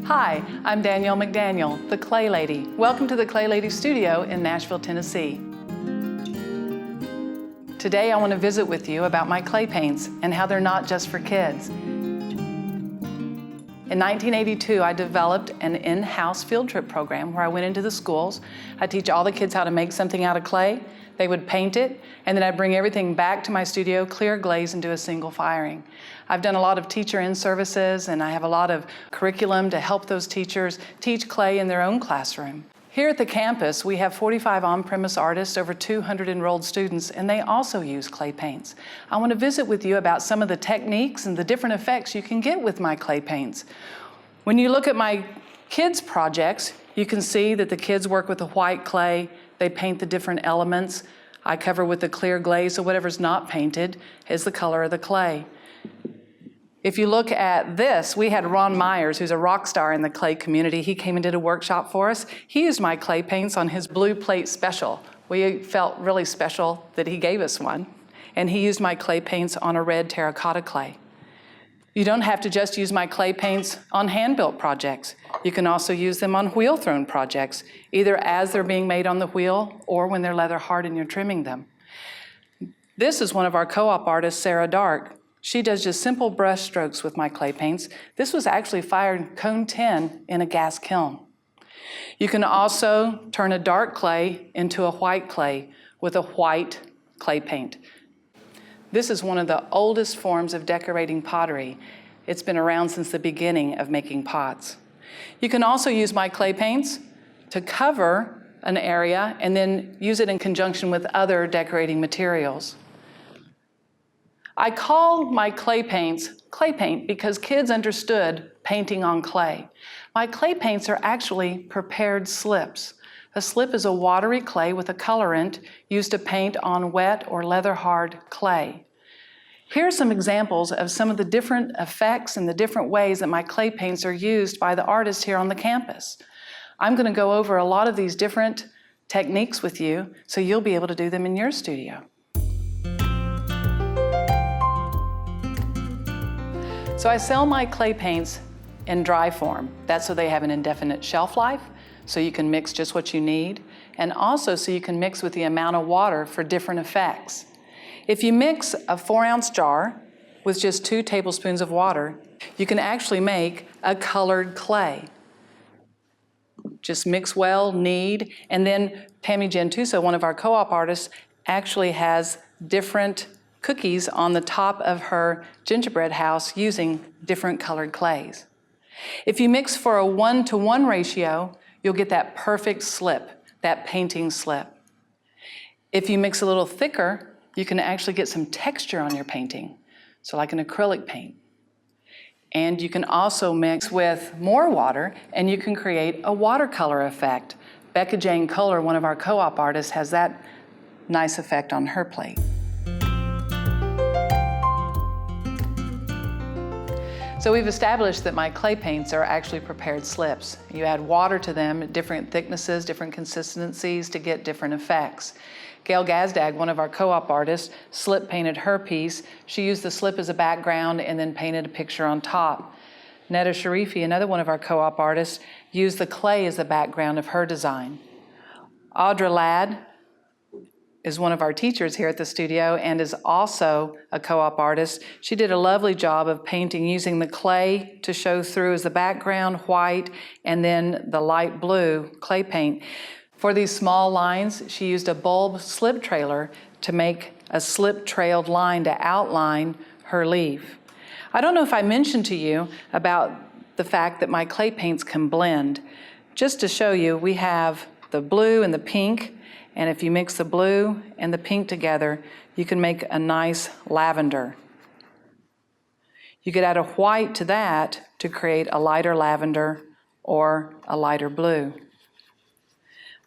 Hi, I'm Danielle McDaniel, the Clay Lady. Welcome to the Clay Lady Studio in Nashville, Tennessee. Today I want to visit with you about my clay paints and how they're not just for kids. In 1982, I developed an in-house field trip program where I went into the schools. I teach all the kids how to make something out of clay. They would paint it, and then I'd bring everything back to my studio, clear glaze, and do a single firing. I've done a lot of teacher in-services, and I have a lot of curriculum to help those teachers teach clay in their own classroom. Here at the campus, we have 45 on-premise artists, over 200 enrolled students, and they also use clay paints. I want to visit with you about some of the techniques and the different effects you can get with my clay paints. When you look at my kids' projects, you can see that the kids work with the white clay. They paint the different elements. I cover with the clear glaze, so whatever's not painted is the color of the clay. If you look at this, we had Ron Myers, who's a rock star in the clay community. He came and did a workshop for us. He used my clay paints on his blue plate special. We felt really special that he gave us one. And he used my clay paints on a red terracotta clay. You don't have to just use my clay paints on hand-built projects. You can also use them on wheel-thrown projects, either as they're being made on the wheel or when they're leather hard and you're trimming them. This is one of our co-op artists, Sarah Dark. She does just simple brush strokes with my clay paints. This was actually fired cone 10 in a gas kiln. You can also turn a dark clay into a white clay with a white clay paint. This is one of the oldest forms of decorating pottery. It's been around since the beginning of making pots. You can also use my clay paints to cover an area and then use it in conjunction with other decorating materials. I call my clay paints clay paint because kids understood painting on clay. My clay paints are actually prepared slips. A slip is a watery clay with a colorant used to paint on wet or leather-hard clay. Here are some examples of some of the different effects and the different ways that my clay paints are used by the artists here on the campus. I'm going to go over a lot of these different techniques with you so you'll be able to do them in your studio. So I sell my clay paints in dry form. That's so they have an indefinite shelf life, so you can mix just what you need, and also so you can mix with the amount of water for different effects. If you mix a 4-ounce jar with just 2 tablespoons of water, you can actually make a colored clay. Just mix well, knead, and then Tammy Gentuso, one of our co-op artists, actually has different cookies on the top of her gingerbread house using different colored clays. If you mix for a 1-to-1 ratio, you'll get that perfect slip, that painting slip. If you mix a little thicker, you can actually get some texture on your painting, so like an acrylic paint. And you can also mix with more water, and you can create a watercolor effect. Becca Jane Kohler, one of our co-op artists, has that nice effect on her plate. So we've established that my clay paints are actually prepared slips. You add water to them at different thicknesses, different consistencies to get different effects. Gail Gazdag, one of our co-op artists, slip painted her piece. She used the slip as a background and then painted a picture on top. Netta Sharifi, another one of our co-op artists, used the clay as the background of her design. Audra Ladd is one of our teachers here at the studio and is also a co-op artist. She did a lovely job of painting using the clay to show through as the background, white, and then the light blue clay paint. For these small lines, she used a bulb slip trailer to make a slip-trailed line to outline her leaf. I don't know if I mentioned to you about the fact that my clay paints can blend. Just to show you, we have the blue and the pink, and if you mix the blue and the pink together, you can make a nice lavender. You could add a white to that to create a lighter lavender or a lighter blue.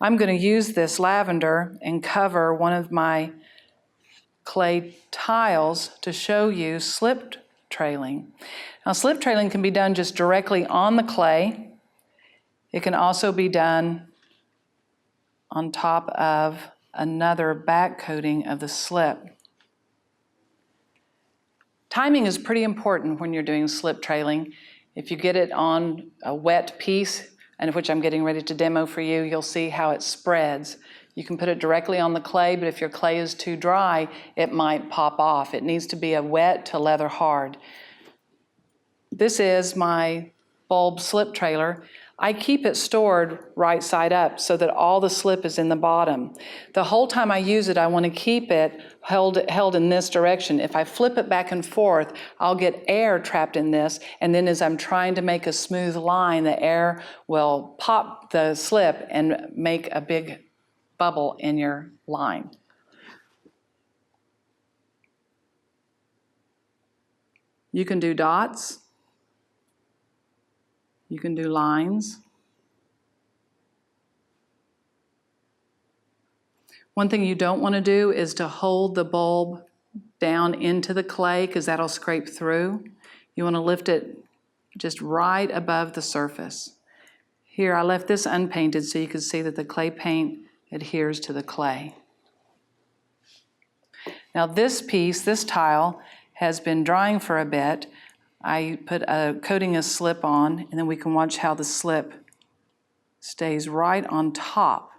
I'm going to use this lavender and cover one of my clay tiles to show you slip trailing. Now, slip trailing can be done just directly on the clay. It can also be done on top of another back coating of the slip. Timing is pretty important when you're doing slip trailing. If you get it on a wet piece, and which I'm getting ready to demo for you, you'll see how it spreads. You can put it directly on the clay, but if your clay is too dry, it might pop off. It needs to be a wet to leather hard. This is my bulb slip trailer. I keep it stored right side up so that all the slip is in the bottom. The whole time I use it, I want to keep it held in this direction. If I flip it back and forth, I'll get air trapped in this, and then as I'm trying to make a smooth line, the air will pop the slip and make a big bubble in your line. You can do dots. You can do lines. One thing you don't want to do is to hold the bulb down into the clay because that'll scrape through. You want to lift it just right above the surface. Here, I left this unpainted so you can see that the clay paint adheres to the clay. Now this piece, this tile, has been drying for a bit. I put a coating of slip on, and then we can watch how the slip stays right on top.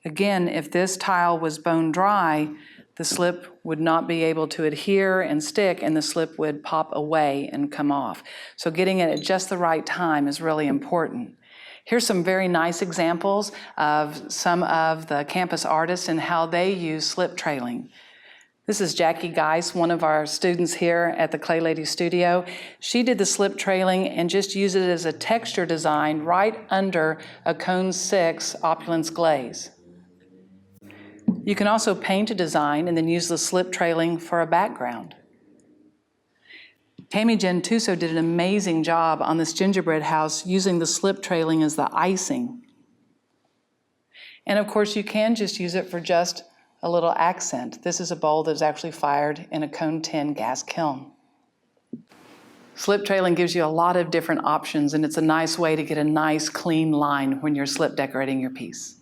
Again, if this tile was bone dry, the slip would not be able to adhere and stick, and the slip would pop away and come off. So getting it at just the right time is really important. Here's some very nice examples of some of the campus artists and how they use slip trailing. This is Jackie Geis, one of our students here at the Clay Lady Studio. She did the slip trailing and just used it as a texture design right under a Cone 6 opulence glaze. You can also paint a design and then use the slip trailing for a background. Tammy Gentuso did an amazing job on this gingerbread house using the slip trailing as the icing. And of course, you can just use it for just a little accent. This is a bowl that was actually fired in a Cone 10 gas kiln. Slip trailing gives you a lot of different options, and it's a nice way to get a nice clean line when you're slip decorating your piece.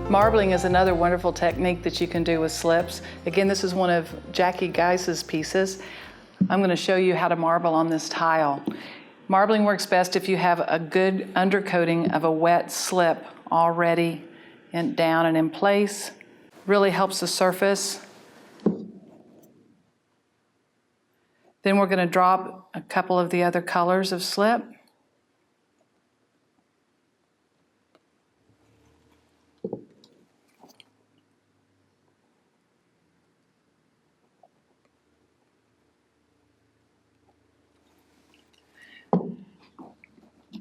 Marbling is another wonderful technique that you can do with slips. Again, this is one of Jackie Geis's pieces. I'm going to show you how to marble on this tile. Marbling works best if you have a good undercoating of a wet slip already down and in place. Really helps the surface. Then we're going to drop a couple of the other colors of slip.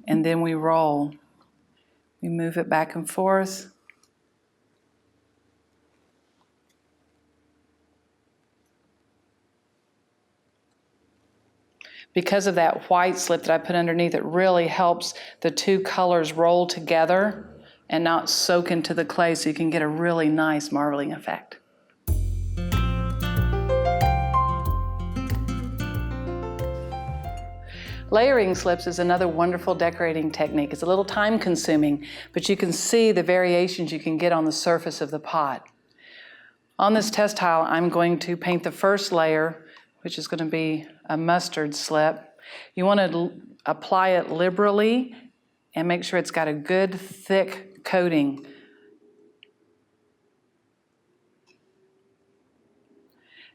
And then we roll. We move it back and forth. Because of that white slip that I put underneath, it really helps the two colors roll together and not soak into the clay, so you can get a really nice marbling effect. Layering slips is another wonderful decorating technique. It's a little time consuming, but you can see the variations you can get on the surface of the pot. On this test tile, I'm going to paint the first layer, which is going to be a mustard slip. You want to apply it liberally and make sure it's got a good thick coating.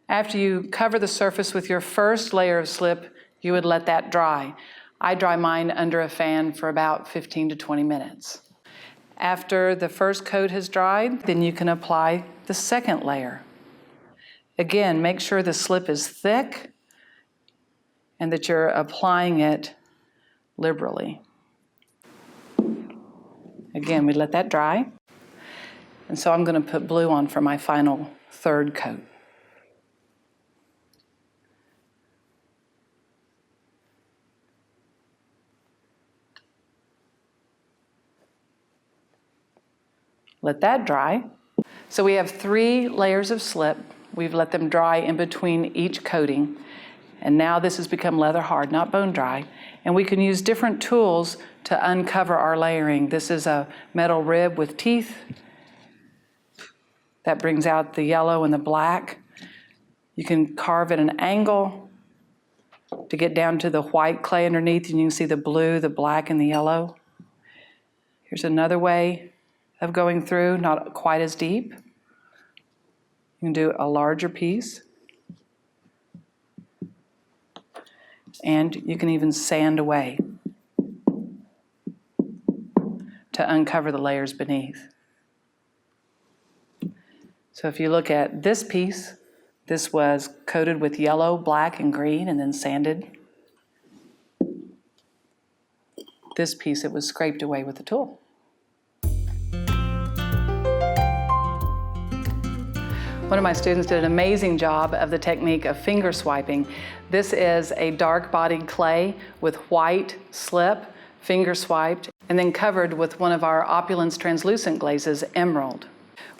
After you cover the surface with your first layer of slip, you would let that dry. I dry mine under a fan for about 15 to 20 minutes. After the first coat has dried, then you can apply the second layer. Again, make sure the slip is thick and that you're applying it liberally. Again, we let that dry. And so I'm going to put blue on for my final third coat. Let that dry. So we have 3 layers of slip. We've let them dry in between each coating. And now this has become leather hard, not bone dry. And we can use different tools to uncover our layering. This is a metal rib with teeth. That brings out the yellow and the black. You can carve at an angle to get down to the white clay underneath, and you can see the blue, the black, and the yellow. Here's another way of going through, not quite as deep. You can do a larger piece. And you can even sand away to uncover the layers beneath. So if you look at this piece, this was coated with yellow, black, and green, and then sanded. This piece, it was scraped away with the tool. One of my students did an amazing job of the technique of finger swiping. This is a dark-bodied clay with white slip, finger swiped, and then covered with one of our opulence translucent glazes, emerald.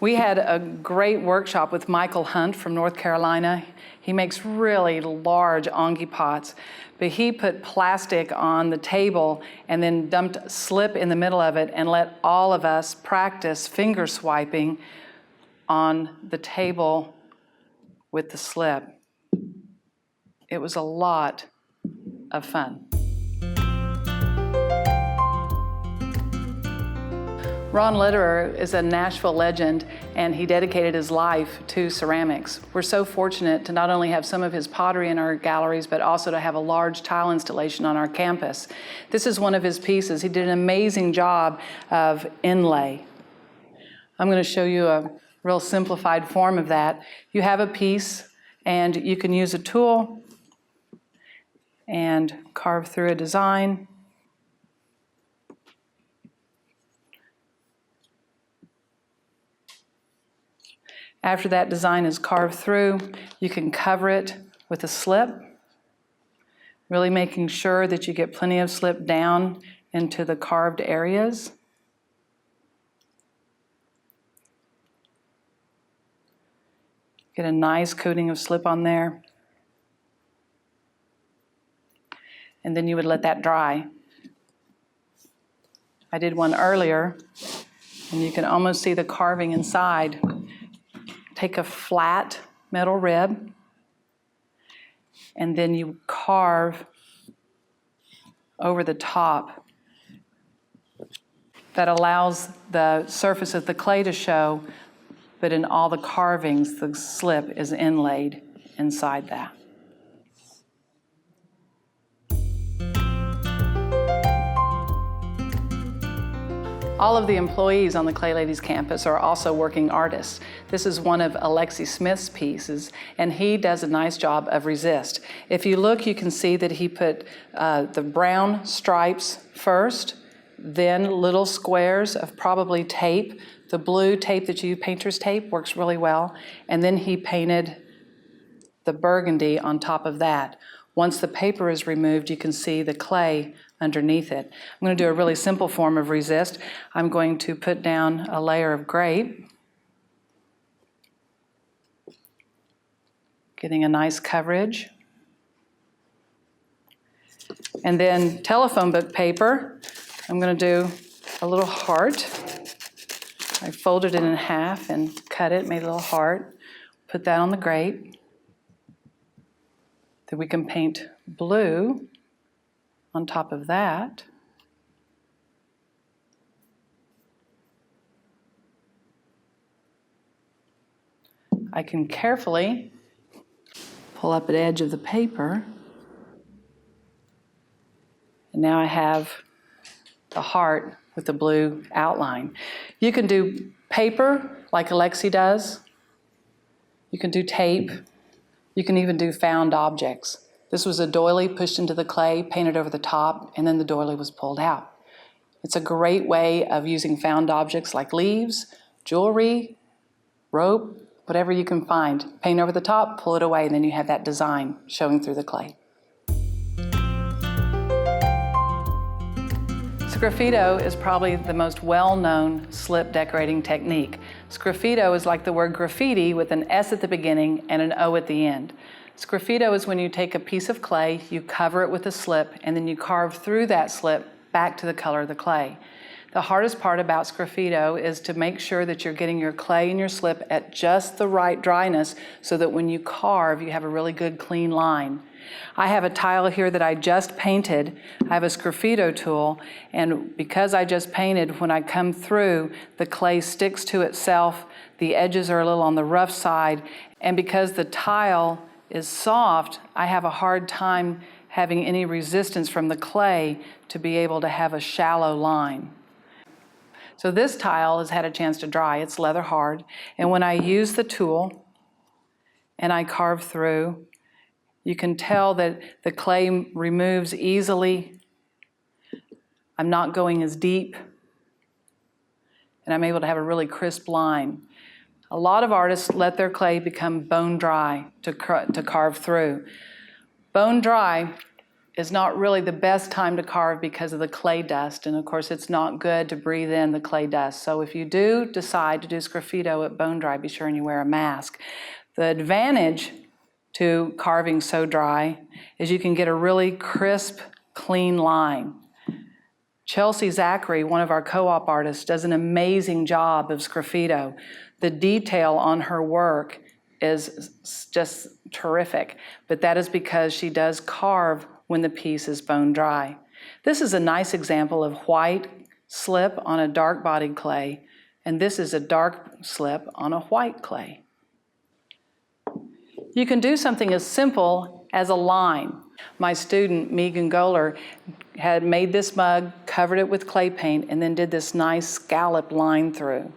We had a great workshop with Michael Hunt from North Carolina. He makes really large ongi pots, but he put plastic on the table and then dumped slip in the middle of it and let all of us practice finger swiping on the table with the slip. It was a lot of fun. Ron Litterer is a Nashville legend, and he dedicated his life to ceramics. We're so fortunate to not only have some of his pottery in our galleries, but also to have a large tile installation on our campus. This is one of his pieces. He did an amazing job of inlay. I'm going to show you a real simplified form of that. You have a piece, and you can use a tool and carve through a design. After that design is carved through, you can cover it with a slip, really making sure that you get plenty of slip down into the carved areas. Get a nice coating of slip on there. And then you would let that dry. I did one earlier, and you can almost see the carving inside. Take a flat metal rib, and then you carve over the top. That allows the surface of the clay to show, but in all the carvings, the slip is inlaid inside that. All of the employees on the Clay Ladies campus are also working artists. This is one of Alexi Smith's pieces, and he does a nice job of resist. If you look, you can see that he put the brown stripes first, then little squares of probably tape. The blue tape that you use, painter's tape, works really well. And then he painted the burgundy on top of that. Once the paper is removed, you can see the clay underneath it. I'm going to do a really simple form of resist. I'm going to put down a layer of grape, getting a nice coverage. And then telephone book paper, I'm going to do a little heart. I folded it in half and cut it, made a little heart. Put that on the grape. Then we can paint blue on top of that. I can carefully pull up an edge of the paper. And now I have the heart with the blue outline. You can do paper like Alexi does. You can do tape. You can even do found objects. This was a doily pushed into the clay, painted over the top, and then the doily was pulled out. It's a great way of using found objects like leaves, jewelry, rope, whatever you can find. Paint over the top, pull it away, and then you have that design showing through the clay. Scraffito is probably the most well-known slip decorating technique. Scraffito is like the word graffiti with an S at the beginning and an O at the end. Scraffito is when you take a piece of clay, you cover it with a slip, and then you carve through that slip back to the color of the clay. The hardest part about Scraffito is to make sure that you're getting your clay and your slip at just the right dryness so that when you carve, you have a really good clean line. I have a tile here that I just painted. I have a Scraffito tool, and because I just painted, when I come through, the clay sticks to itself, the edges are a little on the rough side, and because the tile is soft, I have a hard time having any resistance from the clay to be able to have a shallow line. So this tile has had a chance to dry. It's leather hard, and when I use the tool and I carve through, you can tell that the clay removes easily. I'm not going as deep, and I'm able to have a really crisp line. A lot of artists let their clay become bone dry to carve through. Bone dry is not really the best time to carve because of the clay dust, and of course it's not good to breathe in the clay dust. So if you do decide to do Scraffito at bone dry, be sure and you wear a mask. The advantage to carving so dry is you can get a really crisp, clean line. Chelsea Zachary, one of our co-op artists, does an amazing job of Scraffito. The detail on her work is just terrific, but that is because she does carve when the piece is bone dry. This is a nice example of white slip on a dark bodied clay, and this is a dark slip on a white clay. You can do something as simple as a line. My student, Megan Goler, had made this mug, covered it with clay paint, and then did this nice scallop line through.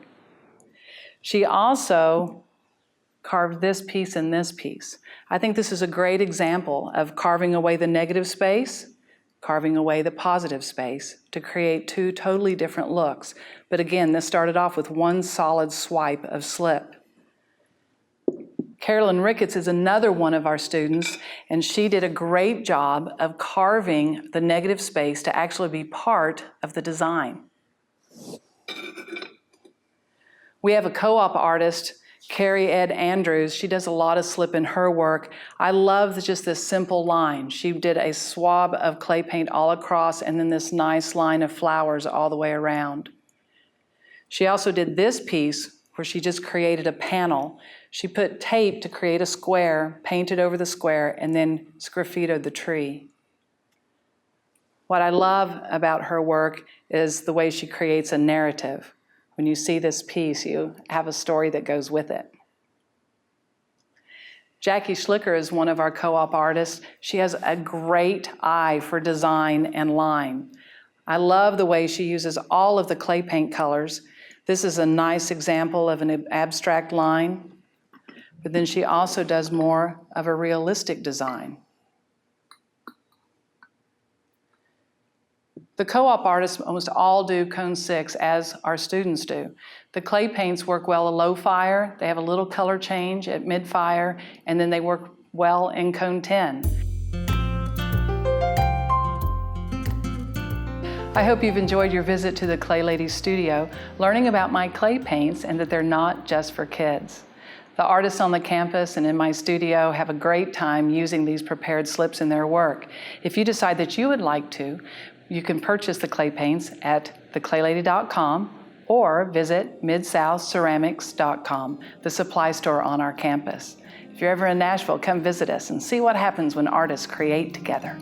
She also carved this piece and this piece. I think this is a great example of carving away the negative space, carving away the positive space to create two totally different looks. But again, this started off with one solid swipe of slip. Carolyn Ricketts is another one of our students, and she did a great job of carving the negative space to actually be part of the design. We have a co-op artist, Carrie Ed Andrews. She does a lot of slip in her work. I love just this simple line. She did a swab of clay paint all across and then this nice line of flowers all the way around. She also did this piece where she just created a panel. She put tape to create a square, painted over the square, and then Scraffitoed the tree. What I love about her work is the way she creates a narrative. When you see this piece, you have a story that goes with it. Jackie Schlicker is one of our co-op artists. She has a great eye for design and line. I love the way she uses all of the clay paint colors. This is a nice example of an abstract line, but then she also does more of a realistic design. The co-op artists almost all do cone 6 as our students do. The clay paints work well at low fire, they have a little color change at mid fire, and then they work well in cone 10. I hope you've enjoyed your visit to the Clay Ladies studio, learning about my clay paints and that they're not just for kids. The artists on the campus and in my studio have a great time using these prepared slips in their work. If you decide that you would like to, you can purchase the clay paints at theclaylady.com or visit midsouthceramics.com, the supply store on our campus. If you're ever in Nashville, come visit us and see what happens when artists create together.